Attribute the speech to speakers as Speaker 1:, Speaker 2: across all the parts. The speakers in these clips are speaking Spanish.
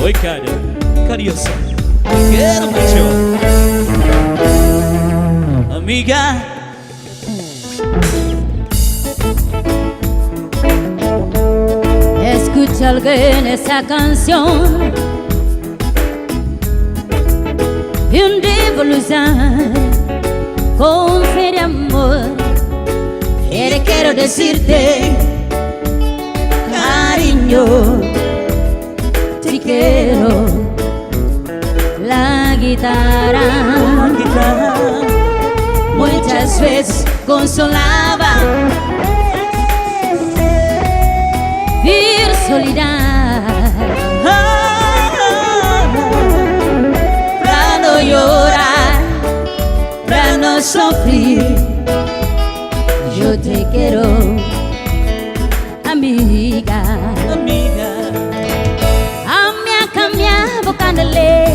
Speaker 1: Oi, cara, Carioca, quero mucho. Amiga,
Speaker 2: escucha alguien esa canción y un revolución con fe de amor. Quiero decirte, cariño, te quiero. La guitarra muchas veces consolaba mi soledad, para no llorar, para no sufrir. Yo te quiero, amiga.
Speaker 1: amiga,
Speaker 2: A minha caminha buscando-lhe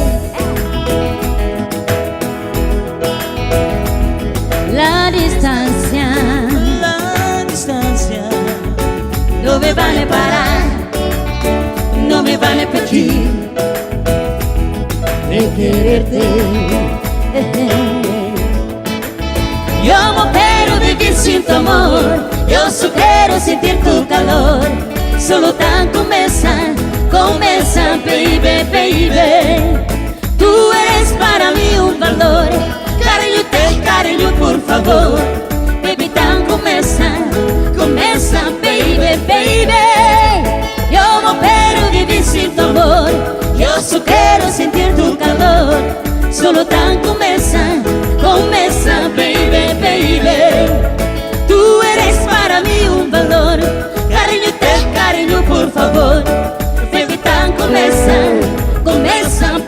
Speaker 2: la distancia.
Speaker 1: la distancia.
Speaker 2: No me vale parar, no me vale pedir de quererte. Yo no quiero vivir sin tu amor, yo solo quiero sentir tu calor. Solo tan comienza, baby, baby. Tú eres para mí un valor. Cariño, por favor. Baby, tan comienza, baby, baby. Yo no quiero vivir sin tu amor, yo solo quiero sentir tu calor. Solo tan comienza, baby, baby. Tú eres para mí un valor. Cariño, por favor. Baby, tan comienza,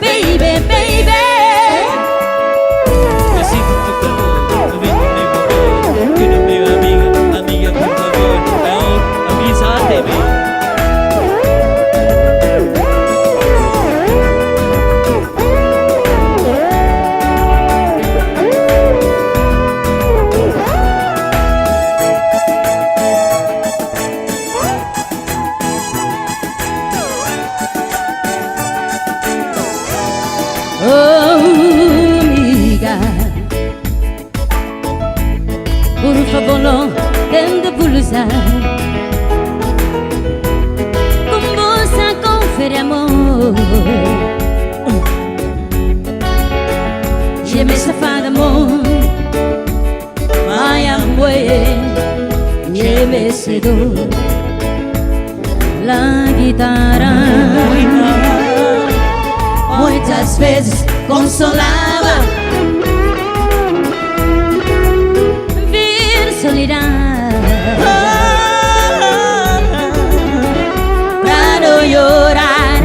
Speaker 2: baby, baby.
Speaker 1: Eu sinto teu calor, vem comigo agora. Quero meu amiga, amiga, por favor. É amizade,
Speaker 2: Oh, amiga, por favor, não tente pulsar. Com você confere amor. Je me safada amor, my amor, je me sedou. La guitarra muitas vezes consolava vir solidão, pra não llorar,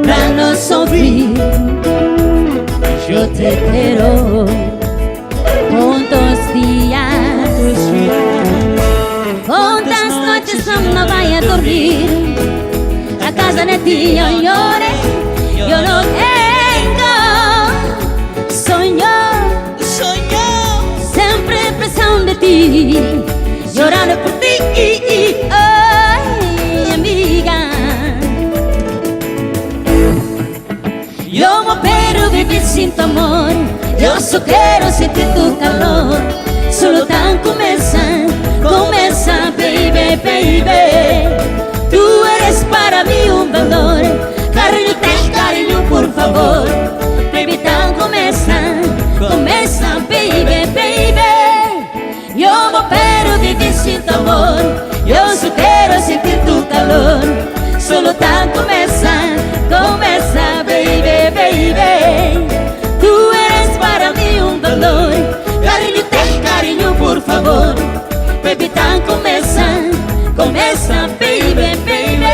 Speaker 2: pra não sofrer. Eu te quero quantos dias, quantas noites não vai a dormir. A casa de ti eu lloré. Yo no tengo sueño, siempre presión de ti, llorando por ti, ay, amiga. Yo no quiero vivir sin tu amor, yo solo quiero sentir tu calor. Solo tan comienza, baby, baby. Tú eres para mí un valor. Cariño, por favor. Baby, tan comienza, baby, baby. Yo no quiero vivir sin tu amor, yo solo quiero sentir tu calor. Solo tan comienza, baby, baby. Tú eres para mí un valor. Cariño, por favor. Baby, tan comienza, baby, baby.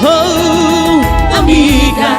Speaker 1: Oh, amiga,